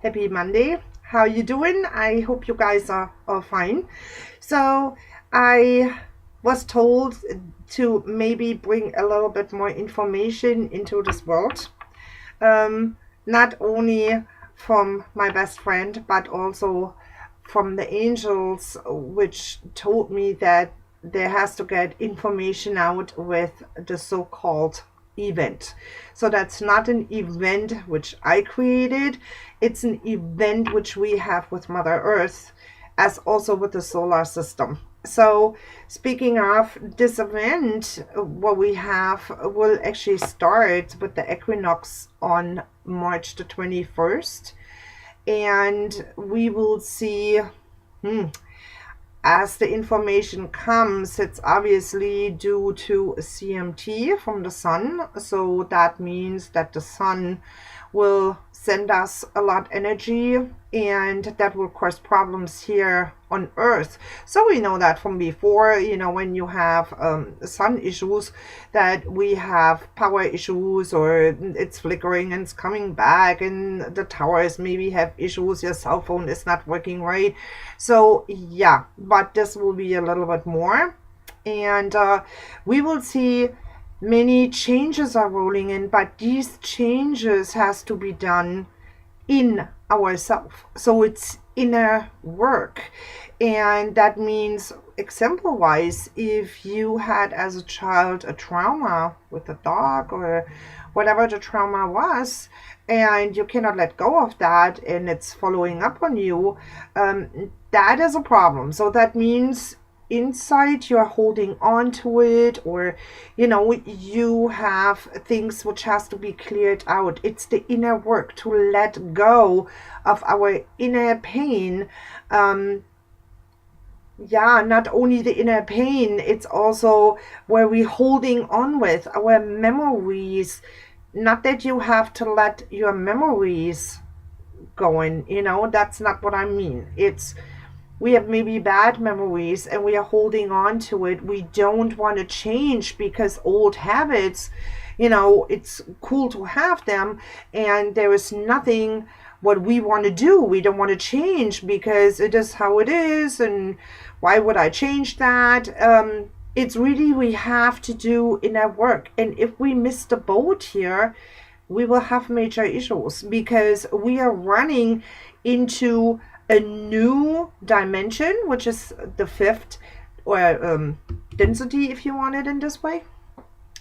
Happy Monday. How you doing? I hope you guys are all fine. So I was told to maybe bring a little bit more information into this world. Not only from my best friend, but also from the angels, which told me that there has to get information out with the so-called event. So that's not an event which I created, it's an event which we have with Mother Earth, as also with the solar system. So, speaking of this event, what we have will actually start with the equinox on March the 21st, and we will see. As the information comes, it's obviously due to a CMT from the sun. So that means that the sun will send us a lot energy, and that will cause problems here on Earth. So we know that from before, when you have sun issues, that we have power issues, or it's flickering and it's coming back, and the towers maybe have issues, your cell phone is not working right. So yeah, but this will be a little bit more, and we will see many changes are rolling in, but these changes has to be done in ourselves. So it's inner work. And that means, example wise, if you had as a child a trauma with a dog or whatever the trauma was, and you cannot let go of that, and it's following up on you, that is a problem. So that means inside you're holding on to it, or you have things which has to be cleared out. It's the inner work to let go of our inner pain. Not only the inner pain, it's also where we're holding on with our memories. Not that you have to let your memories go in, that's not what I mean. It's we have maybe bad memories and we are holding on to it. We don't want to change because old habits, it's cool to have them, and there is nothing what we want to do. We don't want to change because it is how it is, and why would I change that? It's really, we have to do inner work. And if we miss the boat here, we will have major issues, because we are running into a new dimension, which is the fifth, or density, if you want it in this way.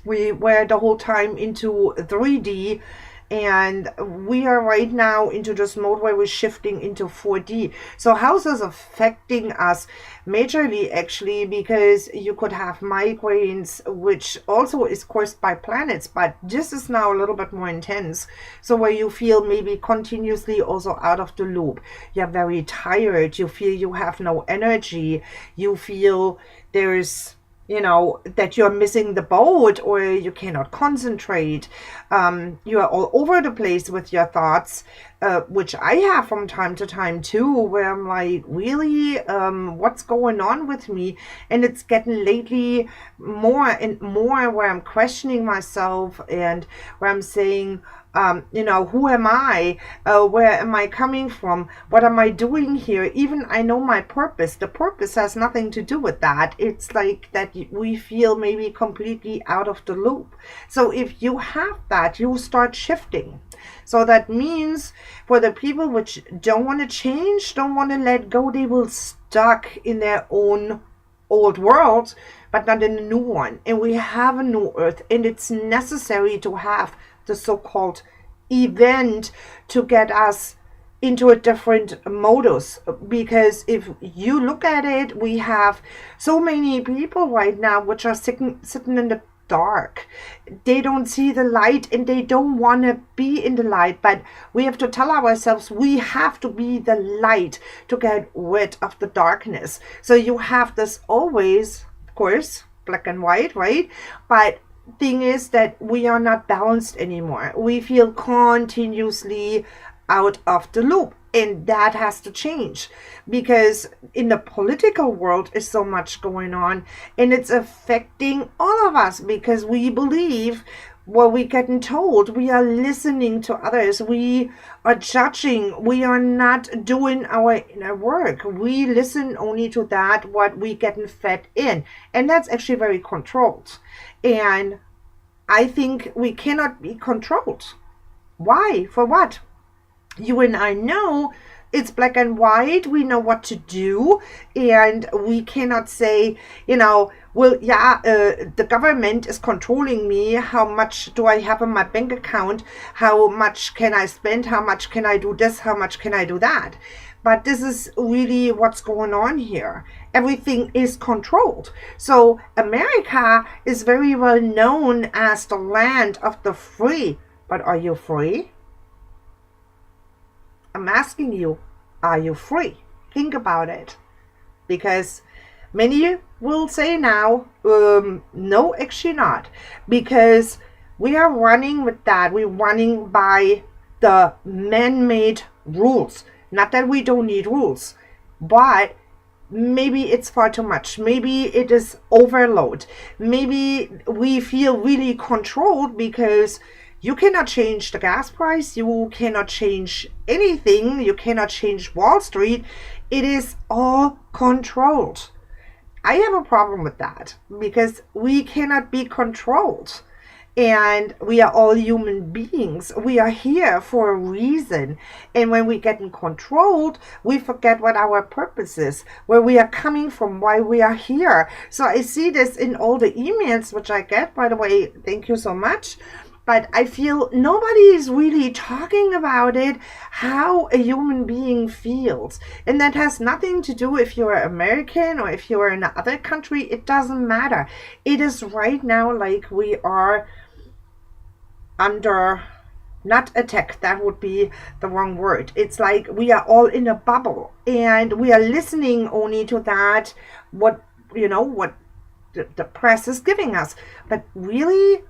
We were the whole time into 3D, and we are right now into this mode where we're shifting into 4D. So how's this affecting us? Majorly, actually, because you could have migraines, which also is caused by planets, but this is now a little bit more intense. So where you feel maybe continuously also out of the loop, you're very tired, you feel you have no energy, you feel there's that you're missing the boat, or you cannot concentrate. You are all over the place with your thoughts, which I have from time to time too, where I'm like, really, what's going on with me? And it's getting lately more and more where I'm questioning myself, and where I'm saying, who am I? Where am I coming from? What am I doing here? Even I know my purpose. The purpose has nothing to do with that. It's like that we feel maybe completely out of the loop. So if you have that, you start shifting. So that means for the people which don't want to change, don't want to let go, they will stuck in their own old world, but not in a new one. And we have a new earth, and it's necessary to have the so-called event to get us into a different modus. Because if you look at it, we have so many people right now which are sitting in the dark. They don't see the light, and they don't want to be in the light, but we have to tell ourselves we have to be the light to get rid of the darkness. So you have this always, of course, black and white, right? But thing is that we are not balanced anymore. We feel continuously out of the loop, and that has to change, because in the political world is so much going on, and it's affecting all of us, because we believe what we getting told. We are listening to others. We are judging. We are not doing our inner work. We listen only to that what we getting fed in, and that's actually very controlled. And I think we cannot be controlled. Why? For what? You and I know it's black and white. We know what to do, and we cannot say, well, yeah, the government is controlling me. How much do I have in my bank account? How much can I spend? How much can I do this? How much can I do that? But this is really what's going on here. Everything is controlled. So America is very well known as the land of the free. But are you free? I'm asking you, are you free? Think about it. Because many will say now, no, actually not. Because we are running with that. We're running by the man-made rules. Not that we don't need rules, but maybe it's far too much. Maybe it is overload. Maybe we feel really controlled because you cannot change the gas price. You cannot change anything. You cannot change Wall Street. It is all controlled. I have a problem with that because we cannot be controlled. And we are all human beings. We are here for a reason. And when we get controlled, we forget what our purpose is, where we are coming from, why we are here. So I see this in all the emails which I get. By the way, thank you so much. But I feel nobody is really talking about it, how a human being feels. And that has nothing to do if you're American or if you're in another country. It doesn't matter. It is right now like we are under, not attack, that would be the wrong word. It's like we are all in a bubble and we are listening only to that, what the press is giving us. But really,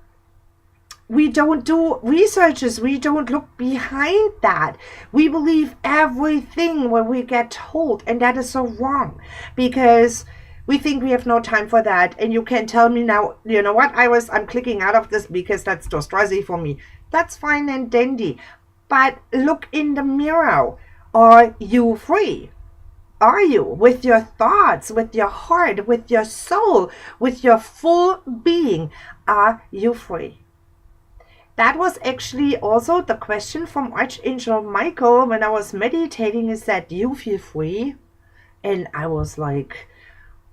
we don't do researches. We don't look behind that. We believe everything when we get told, and that is so wrong because we think we have no time for that. And you can tell me now, you know what, I'm clicking out of this because that's too stressy for me. That's fine and dandy. But look in the mirror. Are you free? Are you? With your thoughts, with your heart, with your soul, with your full being, are you free? That was actually also the question from Archangel Michael when I was meditating. He said, do you feel free? And I was like,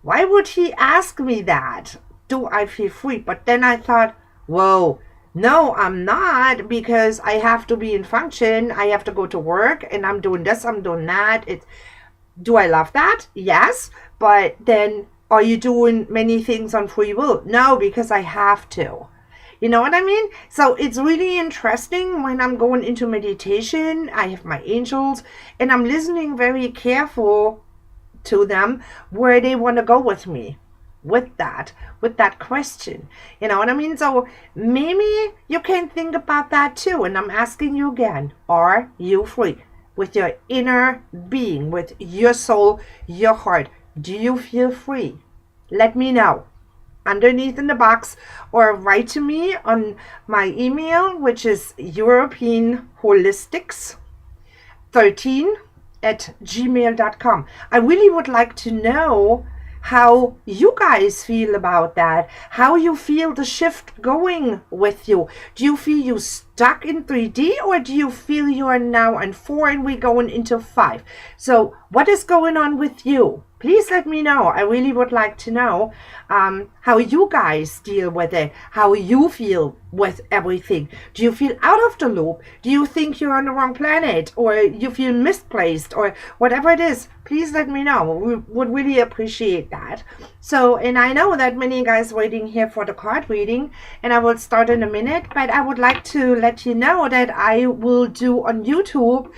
why would he ask me that? Do I feel free? But then I thought, whoa, no, I'm not, because I have to be in function. I have to go to work and I'm doing this, I'm doing that. Do I love that? Yes. But then are you doing many things on free will? No, because I have to. You know what I mean? So it's really interesting when I'm going into meditation. I have my angels and I'm listening very careful to them where they want to go with me with that question. You know what I mean? So maybe you can think about that too. And I'm asking you again, are you free with your inner being, with your soul, your heart? Do you feel free? Let me know underneath in the box or write to me on my email, which is europeanholistics13@gmail.com. I really would like to know how you guys feel about that, how you feel the shift going with you. Do you feel you stuck in 3D or do you feel you are now in 4 and we're going into 5? So what is going on with you? Please let me know. I really would like to know how you guys deal with it, how you feel with everything. Do you feel out of the loop? Do you think you're on the wrong planet or you feel misplaced or whatever it is? Please let me know. We would really appreciate that. So, and I know that many guys waiting here for the card reading and I will start in a minute, but I would like to let you know that I will do on YouTube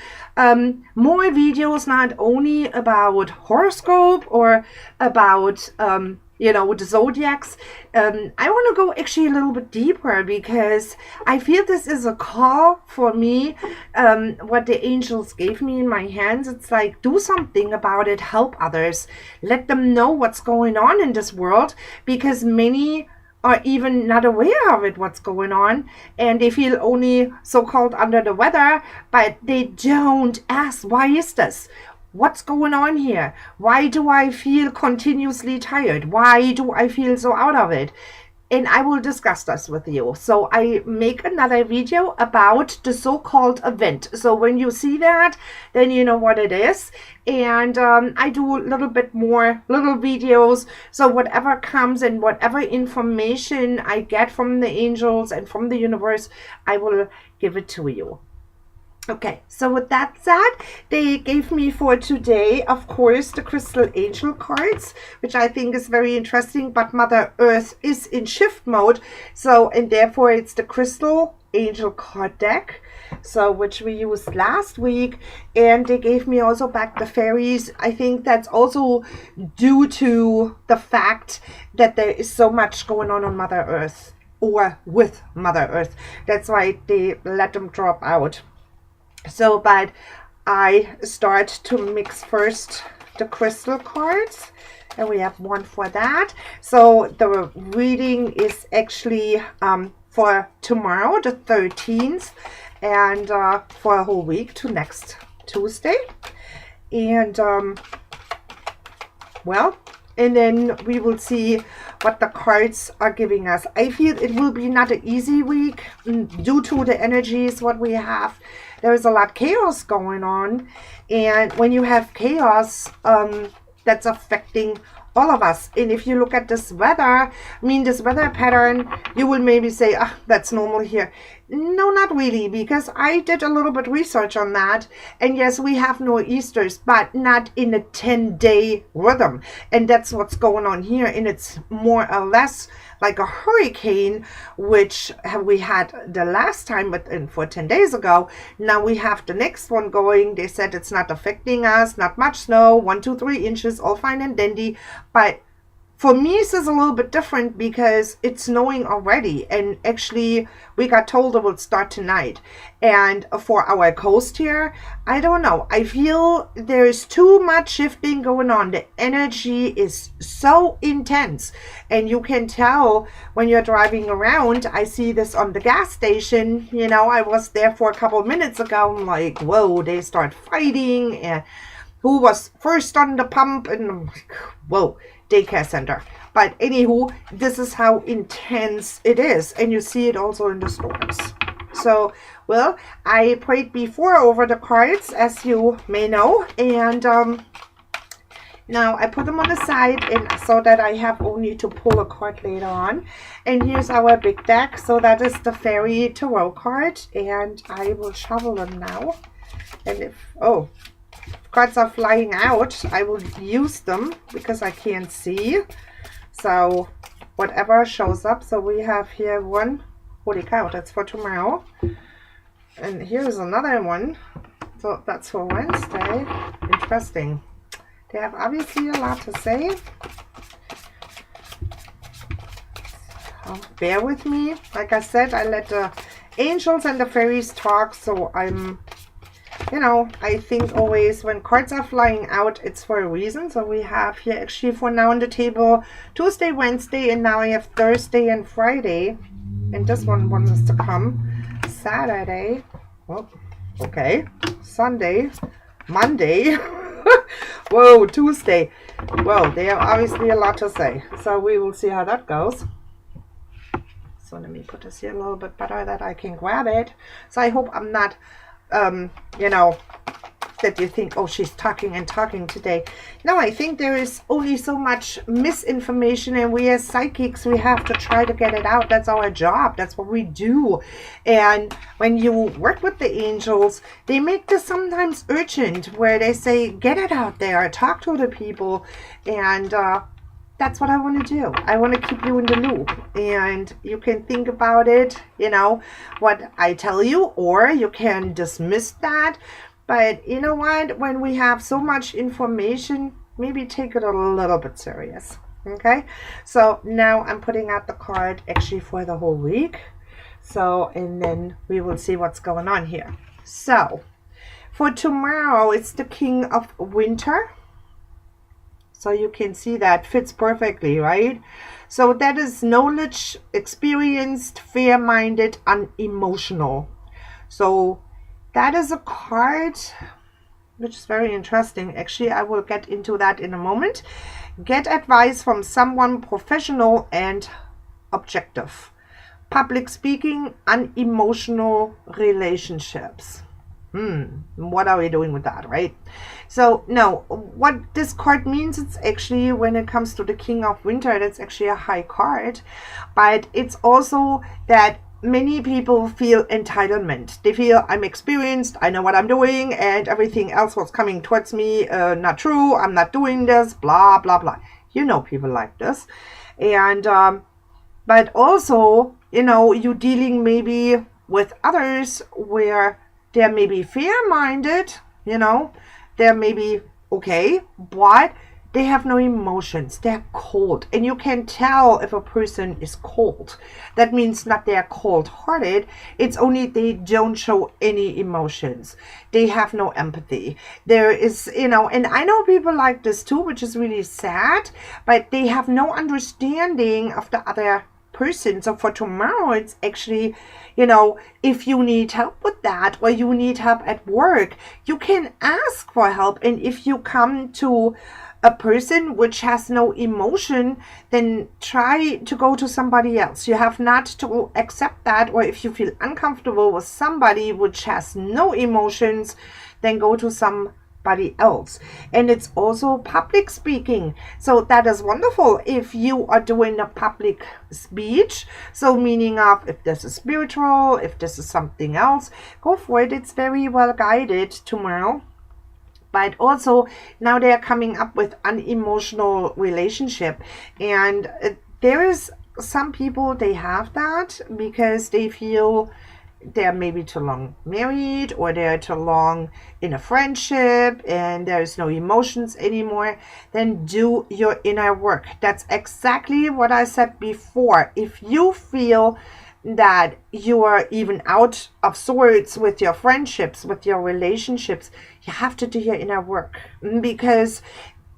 more videos, not only about horoscope or about the zodiacs. I want to go actually a little bit deeper because I feel this is a call for me. What the angels gave me in my hands, it's like, do something about it, help others, let them know what's going on in this world, because many are even not aware of it, what's going on, and they feel only so-called under the weather, but they don't ask, why is this? What's going on here? Why do I feel continuously tired? Why do I feel so out of it? And I will discuss this with you. So I make another video about the so-called event. So when you see that, then you know what it is. And I do a little bit more little videos. So whatever comes and whatever information I get from the angels and from the universe, I will give it to you. Okay, so with that said, they gave me for today, of course, the crystal angel cards, which I think is very interesting, but Mother Earth is in shift mode, so, and therefore it's the crystal angel card deck, so, which we used last week, and they gave me also back the fairies. I think that's also due to the fact that there is so much going on Mother Earth, or with Mother Earth. That's why they let them drop out. So, but I start to mix first the crystal cards, and we have one for that. So the reading is actually for tomorrow, the 13th, and for a whole week to next Tuesday. And well, and then we will see what the cards are giving us. I feel it will be not an easy week due to the energies what we have. There is a lot of chaos going on, and when you have chaos, that's affecting all of us. And if you look at this weather, I mean, this weather pattern, you will maybe say, ah, that's normal here. No, not really, because I did a little bit research on that. And yes, we have nor'easters, but not in a 10-day rhythm. And that's what's going on here. And it's more or less like a hurricane, which we had the last time, but for 10 days ago. Now we have the next one going. They said it's not affecting us, not much snow, 1 to 3 inches, all fine and dandy. But for me, this is a little bit different because it's snowing already. And actually, we got told it will start tonight. And for our coast here, I don't know. I feel there's too much shifting going on. The energy is so intense. And you can tell when you're driving around. I see this on the gas station. You know, I was there for a couple of minutes ago. I'm like, whoa, they start fighting. And who was first on the pump? And I'm like, whoa. Daycare center. But anywho, this is how intense it is, and you see it also in the stores. So, well, I prayed before over the cards, as you may know, and now I put them on the side, and so that I have only to pull a card later on. And here's our big deck. So that is the fairy tarot card, and I will shuffle them now. And if cards are flying out, I will use them because I can't see. So whatever shows up. So we have here one. Holy cow, that's for tomorrow. And here's another one. So that's for Wednesday. Interesting. They have obviously a lot to say. So bear with me. Like I said, I let the angels and the fairies talk. So I'm, you know, I think always when cards are flying out, it's for a reason. So we have here actually for now on the table Tuesday, Wednesday, and now I have Thursday and Friday. And this one wants to come Saturday. Oh, okay. Sunday, Monday. Whoa, Tuesday. Well, they have obviously a lot to say. So we will see how that goes. So let me put this here a little bit better that I can grab it. So I hope I'm not you know, that you think, oh, she's talking and talking today. No, I think there is only so much misinformation, and we as psychics, we have to try to get it out. That's our job. That's what we do. And when you work with the angels, they make this sometimes urgent, where they say, get it out there, talk to the people. And that's what I want to do. I want to keep you in the loop, and you can think about it, you know, what I tell you, or you can dismiss that. But you know what? When we have so much information, maybe take it a little bit serious. Okay? So now I'm putting out the card actually for the whole week. So, and then we will see what's going on here. So, for tomorrow, it's the King of Winter. So you can see that fits perfectly, right? So that is knowledge, experienced, fair-minded, unemotional. So that is a card which is very interesting. Actually, I will get into that in a moment. Get advice from someone professional and objective. Public speaking, unemotional relationships. What are we doing with that, right? So no, what this card means, it's actually, when it comes to the King of Winter, that's actually a high card, but it's also that many people feel entitlement. They feel, I'm experienced, I know what I'm doing, and everything else what's coming towards me, not true, I'm not doing this, blah, blah, blah. You know people like this. And, but also, you're dealing maybe with others where they're maybe fair-minded, they're maybe okay, but they have no emotions. They're cold. And you can tell if a person is cold. That means not they're cold-hearted. It's only they don't show any emotions. They have no empathy. There is, and I know people like this too, which is really sad, but they have no understanding of the other person. So for tomorrow, it's actually, if you need help with that, or you need help at work, you can ask for help. And if you come to a person which has no emotion, then try to go to somebody else. You have not to accept that. Or if you feel uncomfortable with somebody which has no emotions, then go to somebody else. And it's also public speaking. So that is wonderful if you are doing a public speech. So meaning of, if this is spiritual, if this is something else, go for it. It's very well guided tomorrow. But also now they are coming up with unemotional relationship. And there is some people, they have that because they feel they're maybe too long married, or they're too long in a friendship and there's no emotions anymore. Then do your inner work. That's exactly what I said before. If you feel that you are even out of sorts with your friendships, with your relationships, you have to do your inner work, because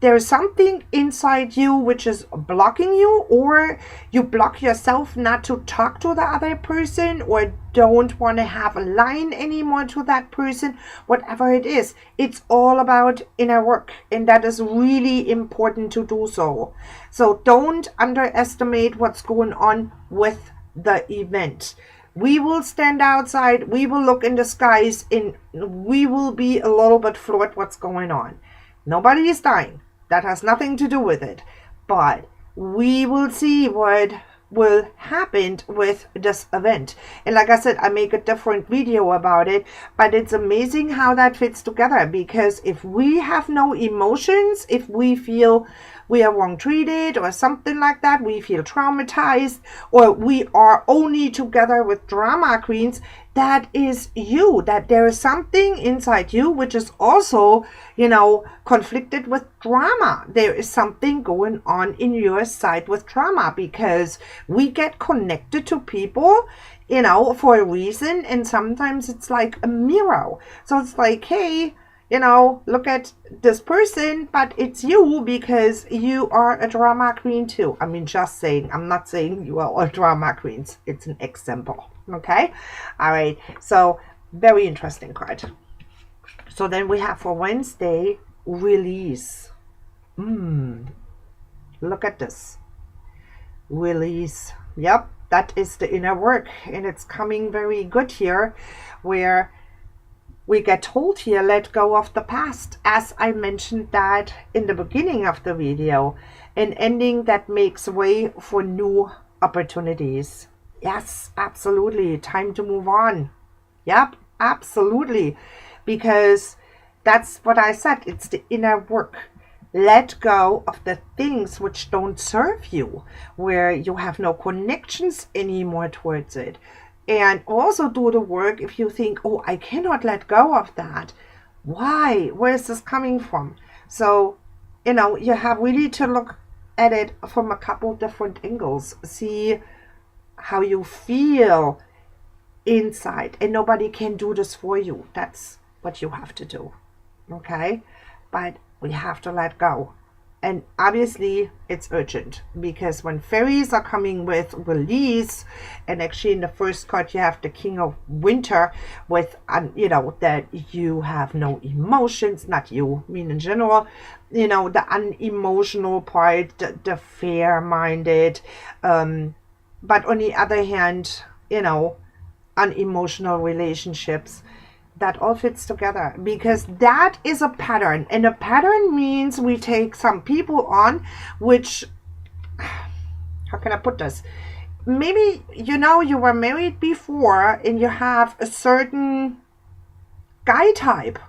there's something inside you which is blocking you, or you block yourself not to talk to the other person, or don't want to have a line anymore to that person. Whatever it is, it's all about inner work, and that is really important to do so. So don't underestimate what's going on with the event. We will stand outside, we will look in the skies, and we will be a little bit floored what's going on. Nobody is dying. That has nothing to do with it. But we will see what will happen with this event. And like I said, I make a different video about it, but it's amazing how that fits together, because if we have no emotions, if we feel we are wrong treated or something like that, we feel traumatized, or we are only together with drama queens, that is you, that there is something inside you which is also, conflicted with drama. There is something going on in your side with drama, because we get connected to people, for a reason, and sometimes it's like a mirror. So it's like, hey, look at this person, but it's you because you are a drama queen too. I mean, just saying, I'm not saying you are all drama queens. It's an example. Okay. All right. So very interesting card. So then we have for Wednesday, release. Look at this. Release. Yep. That is the inner work. And it's coming very good here, where we get told here, let go of the past, as I mentioned that in the beginning of the video, an ending that makes way for new opportunities. Yes, absolutely. Time to move on. Yep, absolutely. Because that's what I said. It's the inner work. Let go of the things which don't serve you, where you have no connections anymore towards it. And also do the work if you think, oh, I cannot let go of that. Why? Where is this coming from? So, you have really to look at it from a couple different angles. See how you feel inside. And nobody can do this for you. That's what you have to do. Okay? But we have to let go. And obviously it's urgent, because when fairies are coming with release, and actually in the first card you have the King of Winter with that you have no emotions, not you, I mean in general, the unemotional part, the fair-minded, but on the other hand, unemotional relationships, that all fits together, because that is a pattern, and a pattern means we take some people on, which, how can I put this, maybe you were married before and you have a certain guy type,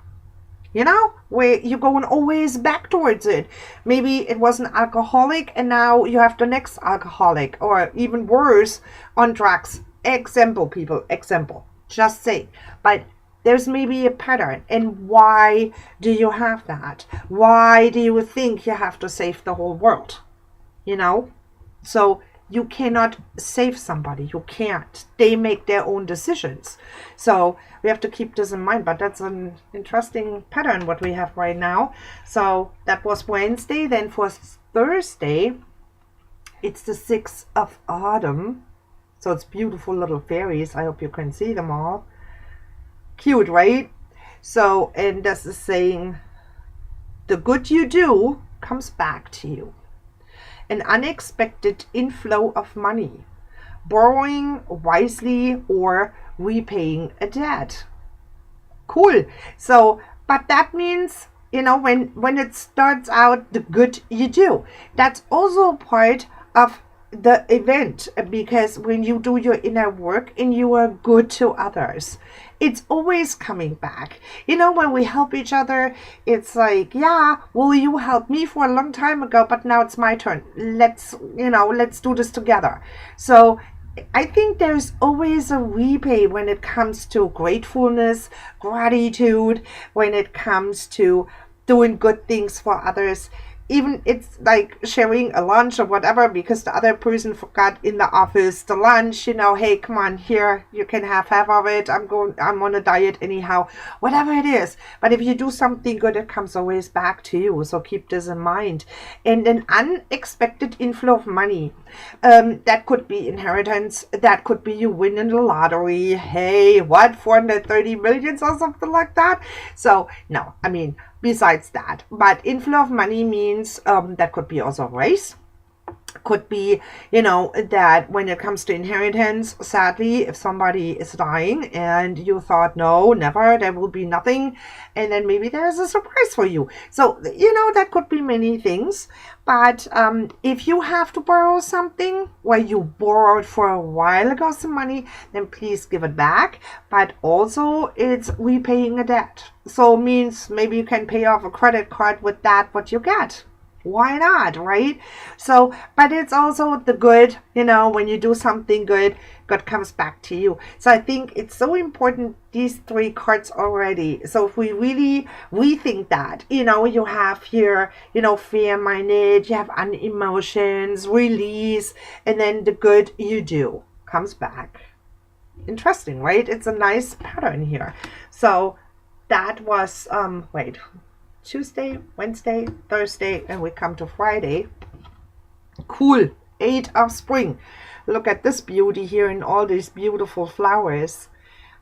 where you're going always back towards it. Maybe it was an alcoholic and now you have the next alcoholic, or even worse, on drugs. Example, people, example, just say. But there's maybe a pattern. And why do you have that? Why do you think you have to save the whole world? So you cannot save somebody. You can't. They make their own decisions. So we have to keep this in mind. But that's an interesting pattern what we have right now. So that was Wednesday. Then for Thursday, it's the 6th of autumn. So it's beautiful little fairies. I hope you can see them all. Cute, right? So, and this is saying, the good you do comes back to you. An unexpected inflow of money, borrowing wisely, or repaying a debt. Cool. So, but that means, when it starts out, the good you do, that's also part of the event, because when you do your inner work and you are good to others, it's always coming back. When we help each other, it's like, yeah, well, you helped me for a long time ago, but now it's my turn. Let's do this together. So I think there's always a repay when it comes to gratefulness, gratitude, when it comes to doing good things for others. Even it's like sharing a lunch or whatever, because the other person forgot in the office the lunch, hey, come on, here, you can have half of it. I'm on a diet anyhow, whatever it is. But if you do something good, it comes always back to you. So keep this in mind. And an unexpected inflow of money. That could be inheritance. That could be you win in the lottery. Hey, what, 430 million or something like that? So no, I mean, besides that, but inflow of money means that could be also a raise. Could be, that when it comes to inheritance, sadly, if somebody is dying and you thought, no, never, there will be nothing, and then maybe there's a surprise for you. So, that could be many things. But if you have to borrow something where you borrowed for a while ago some money, then please give it back. But also it's repaying a debt. So it means maybe you can pay off a credit card with that, what you get. Why not, right? So, but it's also the good, when you do something good, God comes back to you. So I think it's so important, these 3 cards already. So if we really rethink that, you have here, fair-minded, you have unemotions, release, and then the good you do comes back. Interesting, right? It's a nice pattern here. So that was, Tuesday, Wednesday, Thursday, and we come to Friday. Cool. 8 of spring. Look at this beauty here in all these beautiful flowers.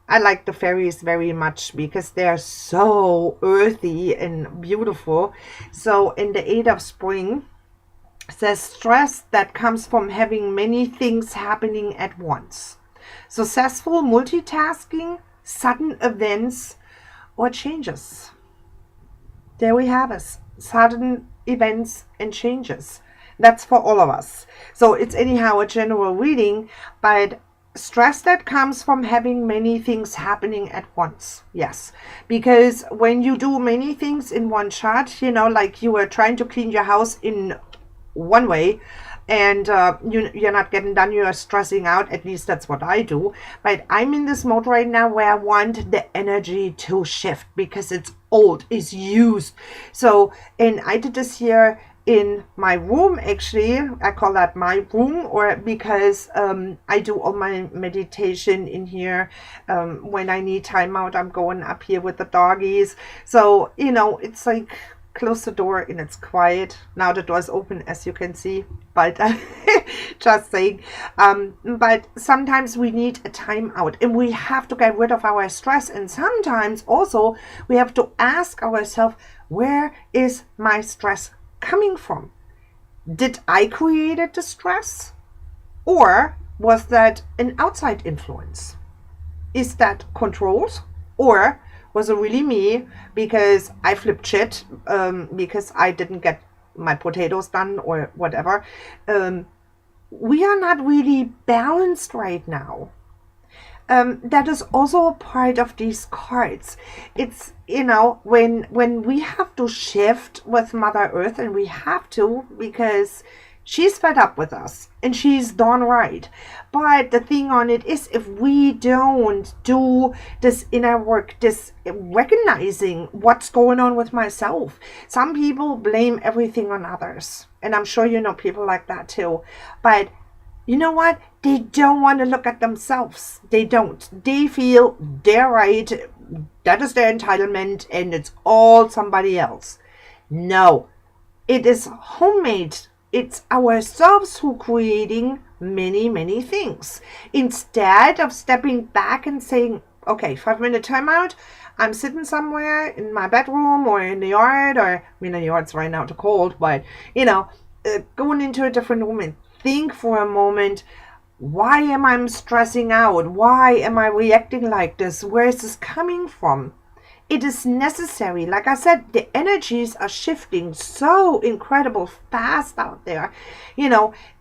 I like the fairies very much because they're so earthy and beautiful. So in the 8 of spring, says stress that comes from having many things happening at once. Successful multitasking, sudden events, or changes. There we have it. Sudden events and changes. That's for all of us. So it's anyhow a general reading, but stress that comes from having many things happening at once. Yes. Because when you do many things in one shot, like you were trying to clean your house in one way, and you're not getting done, you're stressing out. At least that's what I do. But I'm in this mode right now where I want the energy to shift because it's old, it's used. So, and I did this here in my room. Actually, I call that my room, or because I do all my meditation in here. When I need time out, I'm going up here with the doggies. So, it's like close the door and it's quiet. Now the door is open, as you can see, but just saying. But sometimes we need a time out and we have to get rid of our stress. And sometimes also we have to ask ourselves, where is my stress coming from? Did I create the stress? Or was that an outside influence? Is that controlled? Or was it really me because I flipped shit, because I didn't get my potatoes done or whatever? We are not really balanced right now. That is also a part of these cards. It's, when we have to shift with Mother Earth, and we have to because she's fed up with us and she's darn right. But the thing on it is, if we don't do this inner work, this recognizing what's going on with myself, some people blame everything on others. And I'm sure you know people like that too. But you know what? They don't want to look at themselves. They don't. They feel they're right. That is their entitlement and it's all somebody else. No, it is homemade. It's ourselves who creating many, many things. Instead of stepping back and saying, okay, 5-minute timeout, I'm sitting somewhere in my bedroom or in the yard, or, I mean, the yard's right now too cold, but, going into a different room and think for a moment, why am I stressing out? Why am I reacting like this? Where is this coming from? It is necessary. Like I said, the energies are shifting so incredible fast out there,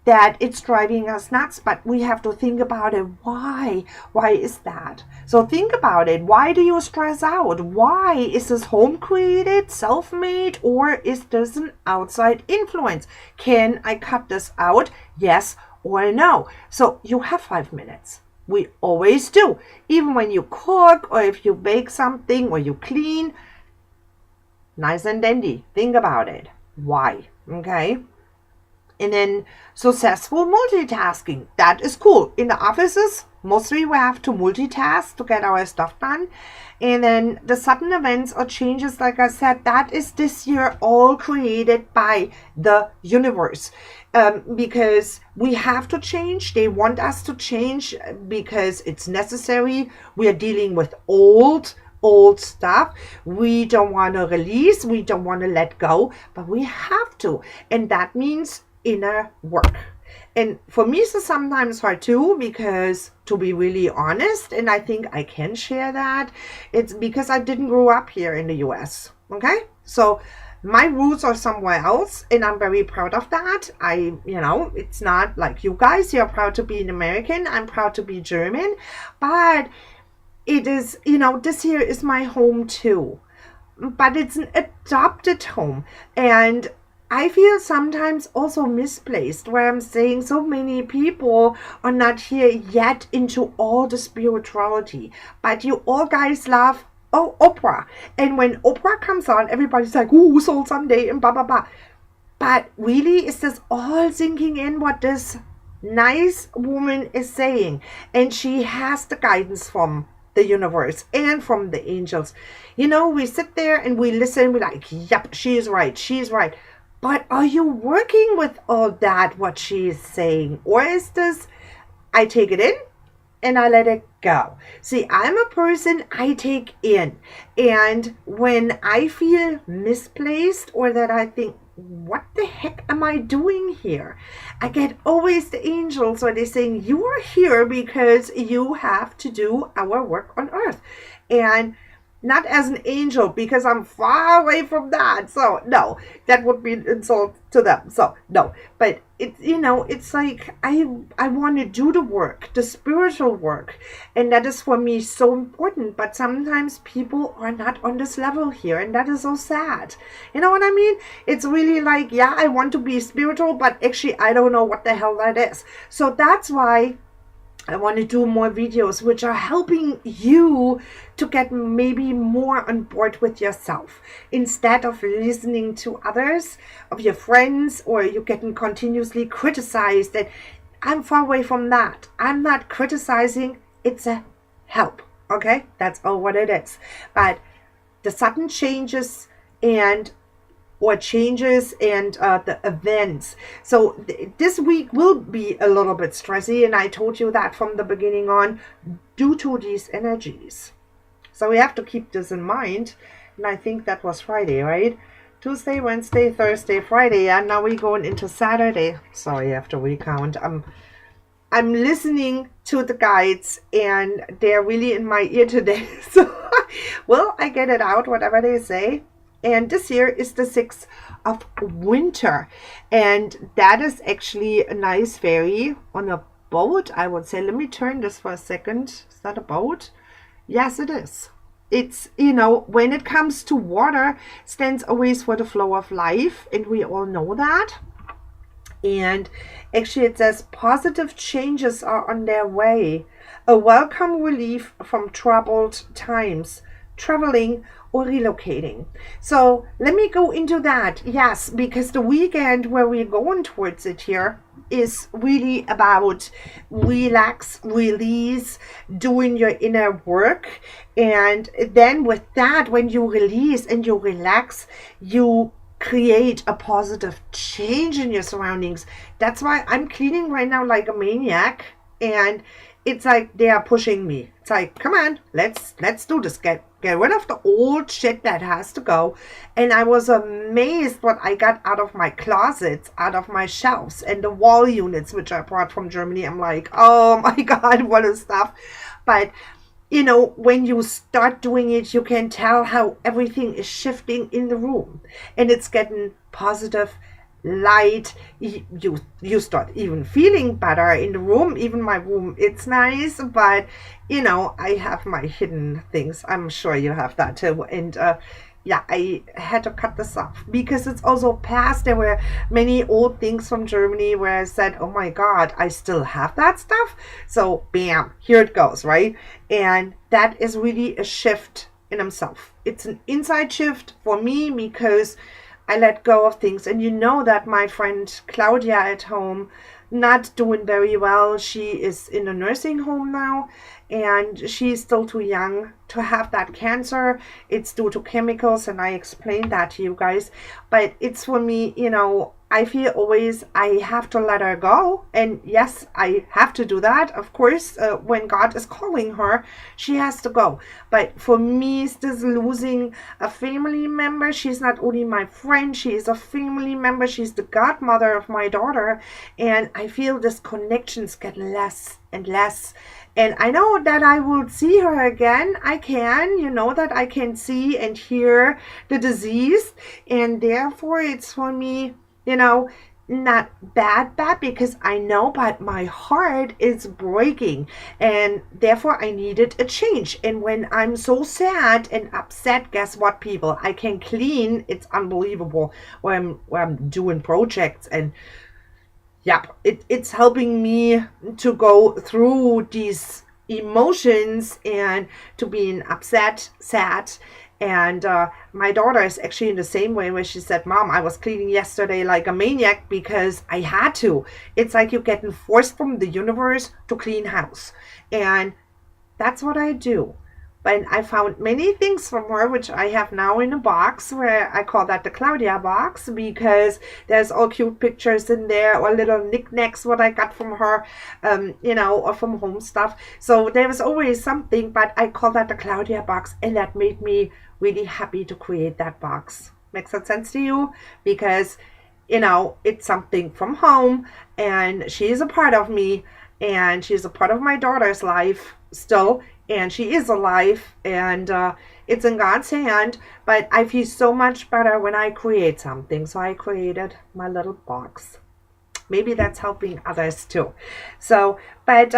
that it's driving us nuts. But we have to think about it. Why? Why is that? So think about it. Why do you stress out? Why? Is this home created, self-made, or is this an outside influence? Can I cut this out? Yes or no? So you have 5 minutes. We always do. Even when you cook or if you bake something or you clean, nice and dandy. Think about it. Why? Okay. And then successful multitasking. That is cool. In the offices, mostly we have to multitask to get our stuff done. And then the sudden events or changes, like I said, that is this year all created by the universe. Because we have to change. They want us to change because it's necessary. We are dealing with old stuff. We don't want to release. We don't want to let go, but we have to. And that means inner work. And for me, it's sometimes hard too, because to be really honest, and I think I can share that, it's because I didn't grow up here in the US. Okay. So my roots are somewhere else, and I'm very proud of that. It's not like you guys, you're proud to be an American. I'm proud to be German, but it is, this here is my home too, but it's an adopted home. And I feel sometimes also misplaced, where I'm saying so many people are not here yet into all the spirituality, but you all guys love Oprah. And when Oprah comes on, everybody's like, ooh, Soul Sunday and blah, blah, blah. But really, is this all sinking in what this nice woman is saying? And she has the guidance from the universe and from the angels. We sit there and we listen. We're like, yep, she's right. She's right. But are you working with all that, what she is saying? Or is this, I take it in and I let it go? See, I'm a person I take in. And when I feel misplaced, or that I think, what the heck am I doing here? I get always the angels, or they're saying, you are here because you have to do our work on earth. And not as an angel, because I'm far away from that. So no, that would be an insult to them. So no, but it's like I want to do the work, the spiritual work, and that is for me so important. But sometimes people are not on this level here, and that is so sad. You know what I mean? It's really like, yeah, I want to be spiritual, but actually I don't know what the hell that is. So that's why I want to do more videos which are helping you to get maybe more on board with yourself, instead of listening to others, of your friends, or you getting continuously criticized. And I'm far away from that. I'm not criticizing. It's a help. Okay? That's all what it is. But the sudden changes and or changes and the events. So this week will be a little bit stressy, and I told you that from the beginning on, due to these energies. So we have to keep this in mind. And I think that was Friday, right? Tuesday, Wednesday, Thursday, Friday, and now we're going into Saturday. Sorry, I have to recount. I'm listening to the guides, and they're really in my ear today. So, well, I get it out, whatever they say. And this year is the 6th of winter. And that is actually a nice fairy on a boat, I would say. Let me turn this for a second. Is that a boat? Yes, it is. It's, when it comes to water, stands always for the flow of life. And we all know that. And actually it says positive changes are on their way. A welcome relief from troubled times, traveling or relocating. So let me go into that. Yes, because the weekend where we're going towards it here is really about relax, release, doing your inner work. And then with that, when you release and you relax, you create a positive change in your surroundings. That's why I'm cleaning right now like a maniac, and it's like they are pushing me. It's like, come on, let's do this. Get rid of the old shit that has to go. And I was amazed what I got out of my closets, out of my shelves, and the wall units which I brought from Germany. I'm like, oh my god, what a stuff. But when you start doing it, you can tell how everything is shifting in the room, and it's getting positive light. You start even feeling better in the room. Even my room, it's nice, but I have my hidden things. I'm sure you have that too. And yeah, I had to cut this off because it's also past. There were many old things from Germany where I said, oh my God, I still have that stuff. So bam, here it goes, right? And that is really a shift in himself. It's an inside shift for me because I let go of things. And that my friend Claudia at home, not doing very well. She is in a nursing home now, and she's still too young to have that cancer. It's due to chemicals, and I explained that to you guys. But it's for me, I feel always I have to let her go. And yes, I have to do that. Of course, when God is calling her, she has to go. But for me, it's this losing a family member. She's not only my friend, she is a family member. She's the godmother of my daughter. And I feel this connections get less and less. And I know that I will see her again. I can, that I can see and hear the disease. And therefore, it's for me, not bad, because I know, but my heart is breaking. And therefore, I needed a change. And when I'm so sad and upset, guess what, people? I can clean. It's unbelievable when I'm doing projects, and yeah, it's helping me to go through these emotions and to being upset, sad. And my daughter is actually in the same way, where she said, Mom, I was cleaning yesterday like a maniac because I had to. It's like you're getting forced from the universe to clean house. And that's what I do. But I found many things from her, which I have now in a box, where I call that the Claudia box, because there's all cute pictures in there, or little knickknacks what I got from her, or from home stuff. So there was always something, but I call that the Claudia box, and that made me really happy to create that box. Makes that sense to you? Because, it's something from home, and she is a part of me, and she's a part of my daughter's life still. And she is alive, and it's in God's hand. But I feel so much better when I create something. So I created my little box. Maybe that's helping others too. So, but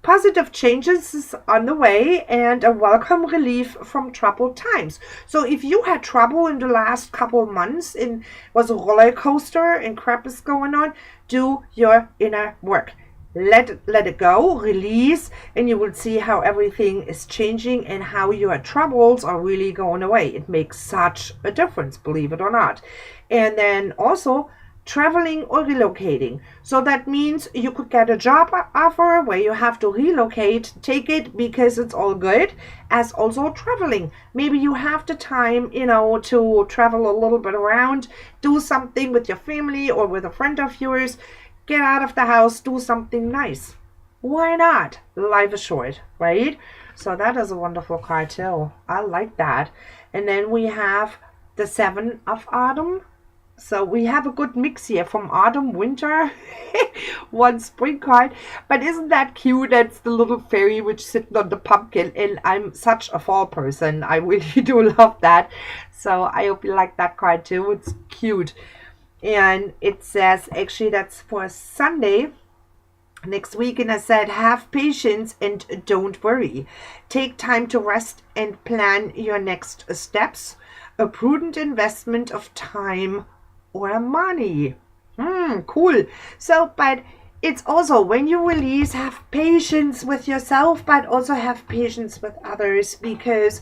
positive changes is on the way, and a welcome relief from troubled times. So if you had trouble in the last couple of months, and was a roller coaster and crap is going on, do your inner work. Let it go, release, and you will see how everything is changing and how your troubles are really going away. It makes such a difference, believe it or not. And then also traveling or relocating. So that means you could get a job offer where you have to relocate, take it because it's all good, as also traveling. Maybe you have the time, to travel a little bit around, do something with your family or with a friend of yours, get out of the house, do something nice. Why not? Life is short, right? So that is a wonderful card too. I like that. And then we have the Seven of Autumn. So we have a good mix here from autumn, winter, one spring card. But isn't that cute? That's the little fairy which sitting on the pumpkin. And I'm such a fall person. I really do love that. So I hope you like that card too. It's cute. And it says, actually that's for Sunday next week, and I said, have patience and don't worry. Take time to rest and plan your next steps. A prudent investment of time or money. Cool. So, but it's also when you release, have patience with yourself, but also have patience with others, because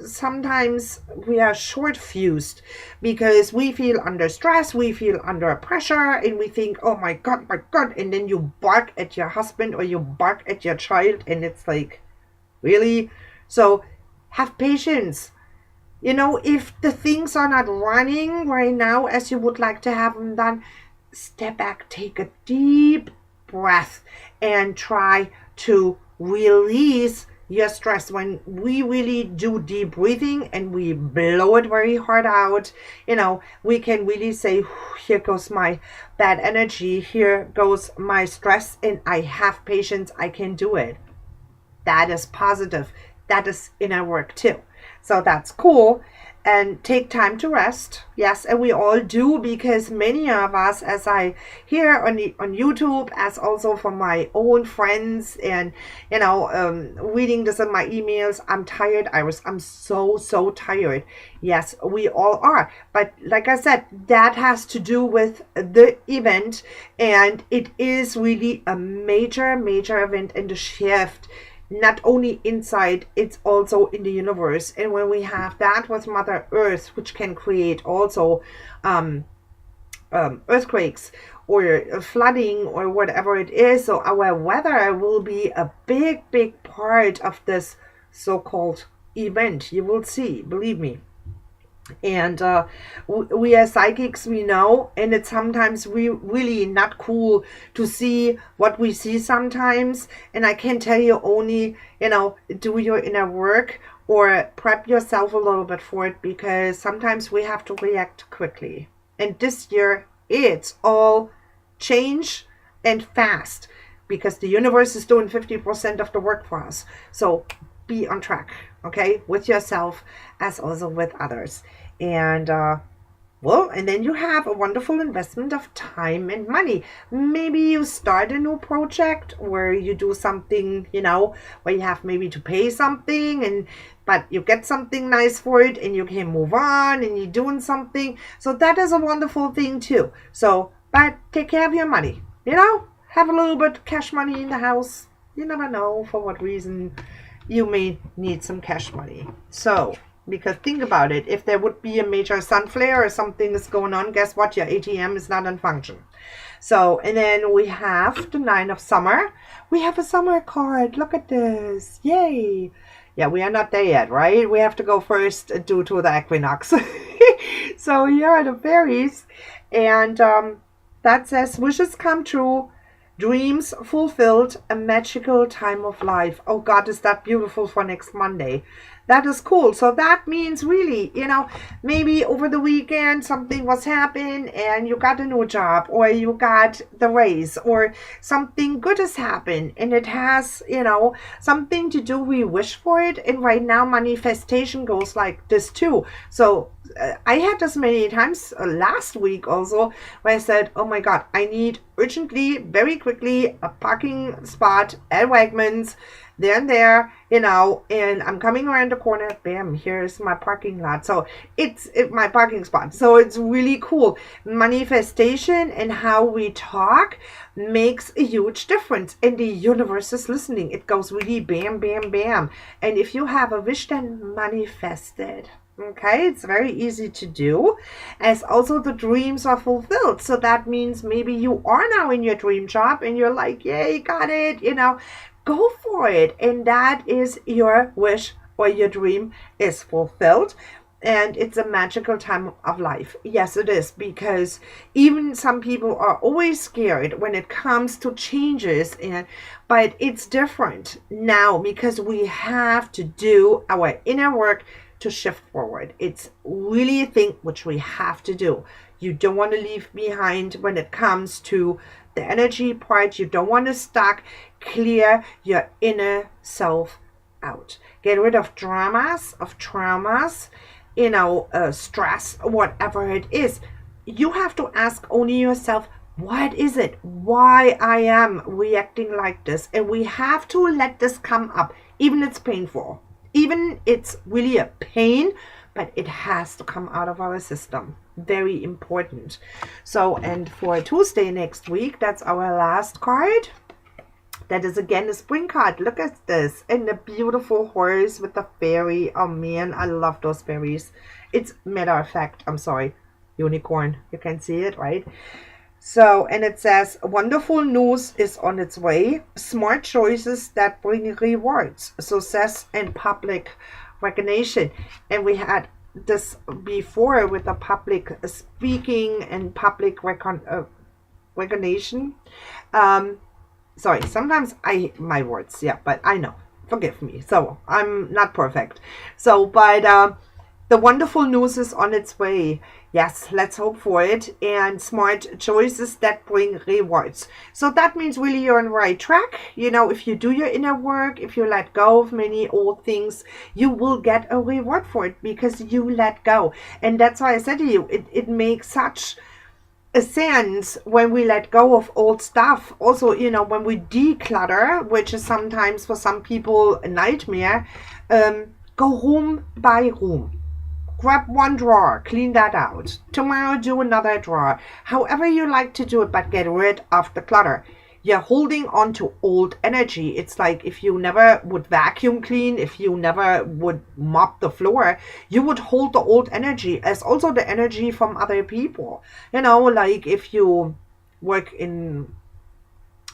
sometimes we are short fused because we feel under stress, we feel under pressure, and we think, oh my God, and then you bark at your husband or you bark at your child, and it's like, really? So have patience. If the things are not running right now as you would like to have them done, step back, take a deep breath, and try to release your stress. When we really do deep breathing and we blow it very hard out, we can really say, here goes my bad energy, here goes my stress, and I have patience, I can do it. That is positive. That is inner work too. So that's cool. And take time to rest. Yes, and we all do, because many of us, as I hear on YouTube, as also from my own friends, and reading this in my emails, I'm tired, Iris. I'm so tired. Yes, we all are. But like I said, that has to do with the event, and it is really a major event and a shift. Not only inside, it's also in the universe. And when we have that with Mother Earth, which can create also earthquakes or flooding or whatever it is, so our weather will be a big part of this so-called event. You will see, believe me. And we as psychics, we know, and it's sometimes really not cool to see what we see sometimes. And I can tell you only, do your inner work or prep yourself a little bit for it, because sometimes we have to react quickly. And this year, it's all change and fast, because the universe is doing 50% of the work for us. So be on track, okay, with yourself as also with others. And and then you have a wonderful investment of time and money. Maybe you start a new project where you do something, where you have maybe to pay something, but you get something nice for it, and you can move on, and you're doing something. So that is a wonderful thing too. So, but take care of your money, have a little bit of cash money in the house. You never know for what reason you may need some cash money. So, because think about it, if there would be a major sun flare or something is going on, guess what? Your ATM is not in function. So, and then we have the Nine of Summer. We have a summer card. Look at this. Yay. Yeah, we are not there yet, right? We have to go first due to the equinox. So here are the fairies. And that says, wishes come true, dreams fulfilled, a magical time of life. Oh God, is that beautiful for next Monday. That is cool. So that means really, maybe over the weekend something was happening and you got a new job, or you got the raise, or something good has happened, and it has, something to do, we wish for it. And right now manifestation goes like this too. So I had this many times last week also, where I said, oh my God, I need urgently, very quickly, a parking spot at Wegmans, there and there, and I'm coming around the corner, bam, here's my parking lot. So it's my parking spot. So it's really cool. Manifestation and how we talk makes a huge difference, and the universe is listening. It goes really bam, bam, bam. And if you have a wish, then manifest it. Okay, it's very easy to do, as also the dreams are fulfilled. So that means maybe you are now in your dream job and you're like, yay, got it, go for it. And that is your wish or your dream is fulfilled. And it's a magical time of life. Yes, it is, because even some people are always scared when it comes to changes, but it's different now because we have to do our inner work to shift forward. It's really a thing which we have to do. You don't want to leave behind when it comes to the energy part. You don't want to stuck. Clear your inner self out. Get rid of traumas, stress, whatever it is. You have to ask only yourself, what is it? Why I am reacting like this? And we have to let this come up, even it's painful. Even it's really a pain, but it has to come out of our system. Very important. So, and for Tuesday next week, that's our last card. That is again a spring card. Look at this. And the beautiful horse with the fairy. Oh man, I love those fairies. It's matter of fact, I'm sorry, unicorn. You can see it, right? So, and it says, wonderful news is on its way. Smart choices that bring rewards. Success and public recognition. And we had this before with the public speaking and public recognition. Sorry, sometimes my words, yeah, but I know. Forgive me. So, I'm not perfect. So, but the wonderful news is on its way. Yes, let's hope for it. And smart choices that bring rewards. So that means really you're on the right track. If you do your inner work, if you let go of many old things, you will get a reward for it because you let go. And that's why I said to you, it makes such a sense when we let go of old stuff. Also, when we declutter, which is sometimes for some people a nightmare, go room by room. Grab one drawer, clean that out. Tomorrow do another drawer. However you like to do it, but get rid of the clutter. You're holding on to old energy. It's like if you never would vacuum clean, if you never would mop the floor, you would hold the old energy as also the energy from other people. Like if you work in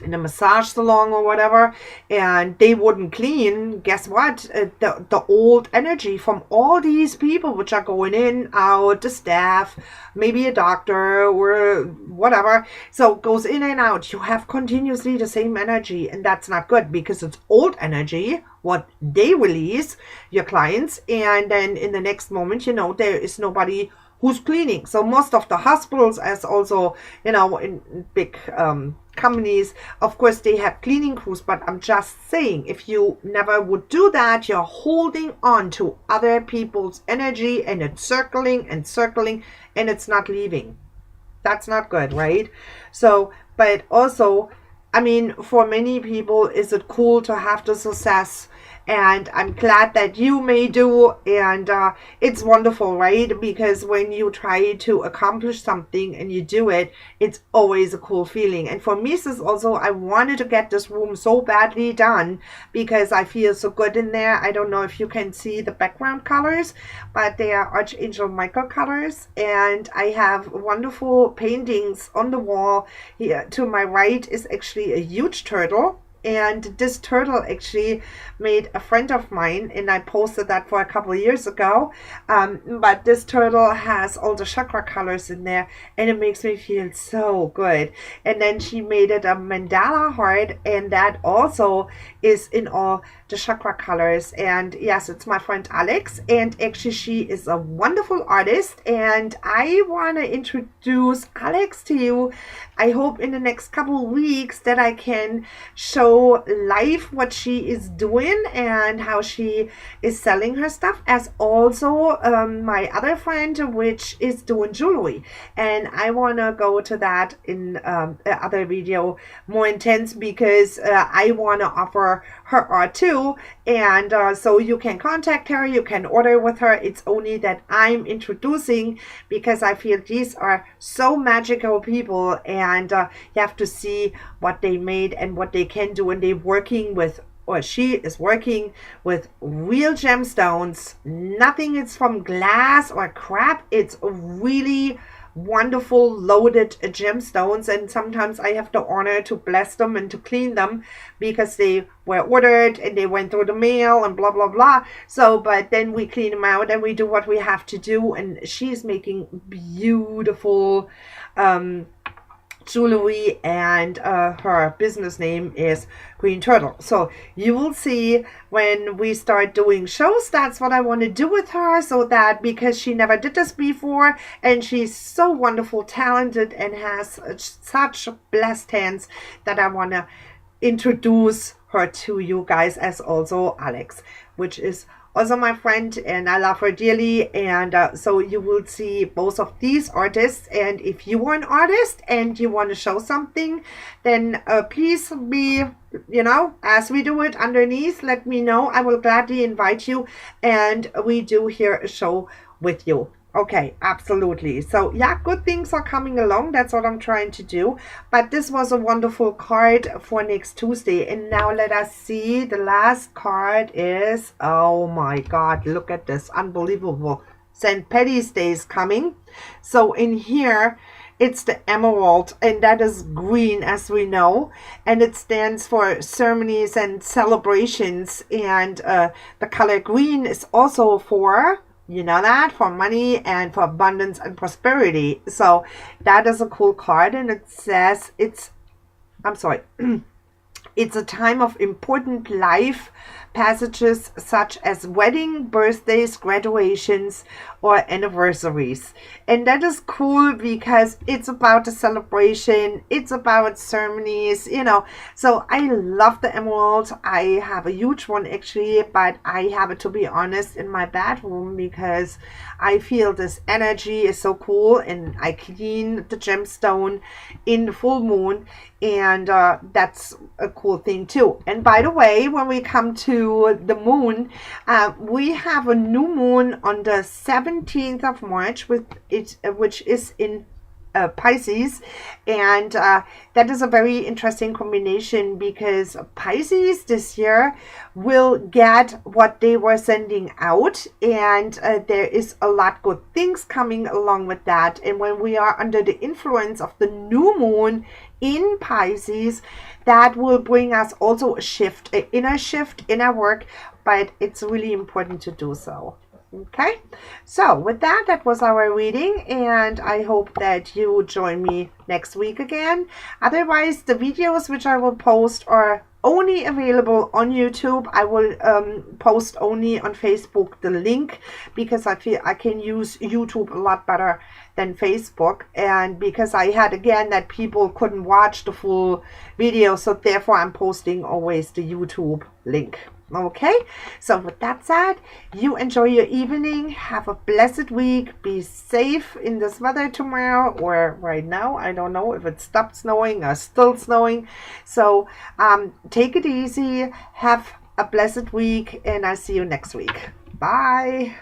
a massage salon or whatever, and they wouldn't clean, guess what? The old energy from all these people which are going in, out, the staff, maybe a doctor or whatever, so goes in and out. You have continuously the same energy, and that's not good because it's old energy, what they release, your clients, and then in the next moment, there is nobody who's cleaning. So most of the hospitals, as also, in big companies, of course, they have cleaning crews, but I'm just saying, if you never would do that, you're holding on to other people's energy and it's circling and circling and it's not leaving. That's not good, right? So, but also, for many people, is it cool to have the success? And I'm glad that you may do, and it's wonderful, right? Because when you try to accomplish something and you do it, it's always a cool feeling. And for me, this also, I wanted to get this room so badly done because I feel so good in there. I don't know if you can see the background colors, but they are Archangel Michael colors, and I have wonderful paintings on the wall. Here to my right is actually a huge turtle. And this turtle actually made a friend of mine, and I posted that for a couple of years ago. But this turtle has all the chakra colors in there, and it makes me feel so good. And then she made it a mandala heart, and that also is in all the chakra colors. And yes, it's my friend Alex, and actually she is a wonderful artist, and I want to introduce Alex to you. I hope in the next couple of weeks that I can show live what she is doing and how she is selling her stuff, as also my other friend which is doing jewelry, and I want to go to that in other video more intense because I want to offer her art too, and so you can contact her, you can order with her. It's only that I'm introducing because I feel these are so magical people, and you have to see what they made and what they can do, and they're working with or she is working with real gemstones. Nothing is from glass or crap. It's really wonderful loaded gemstones, and sometimes I have the honor to bless them and to clean them because they were ordered and they went through the mail and blah blah blah. So but then we clean them out and we do what we have to do, and she's making beautiful jewelry, and her business name is Green Turtle. So you will see when we start doing shows, that's what I want to do with her, so that because she never did this before and she's so wonderful, talented, and has such blessed hands, that I want to introduce her to you guys, as also Alex, which is also my friend, and I love her dearly. And so you will see both of these artists, and if you are an artist and you want to show something, then please be, as we do it underneath, let me know. I will gladly invite you, and we do here a show with you. Okay, absolutely. So yeah, good things are coming along. That's what I'm trying to do. But this was a wonderful card for next Tuesday. And now let us see. The last card is, oh my God, look at this. Unbelievable. St. Paddy's Day is coming. So in here, it's the emerald, and that is green, as we know, and it stands for ceremonies and celebrations. And the color green is also for, for money and for abundance and prosperity. So that is a cool card, and it says it's a time of important life passages such as wedding, birthdays, graduations, or anniversaries. And that is cool because it's about the celebration, it's about ceremonies, So I love the emerald. I have a huge one actually, but I have it, to be honest, in my bedroom because I feel this energy is so cool, and I clean the gemstone in the full moon, and that's a cool thing too. And by the way, when we come to the moon, we have a new moon on the 17th of March, which is in Pisces, and that is a very interesting combination because Pisces this year will get what they were sending out, and there is a lot good things coming along with that. And when we are under the influence of the new moon in Pisces, that will bring us also a shift, an inner shift, inner work, but it's really important to do so. Okay, so with that was our reading, and I hope that you join me next week again. Otherwise, the videos which I will post are only available on YouTube. I will post only on Facebook the link, because I feel I can use YouTube a lot better than Facebook, and because I had again that people couldn't watch the full video, so therefore I'm posting always the YouTube link. Okay, so with that said, you enjoy your evening, have a blessed week, be safe in this weather tomorrow, or right now, I don't know if it stopped snowing or still snowing. So take it easy, have a blessed week, and I'll see you next week. Bye.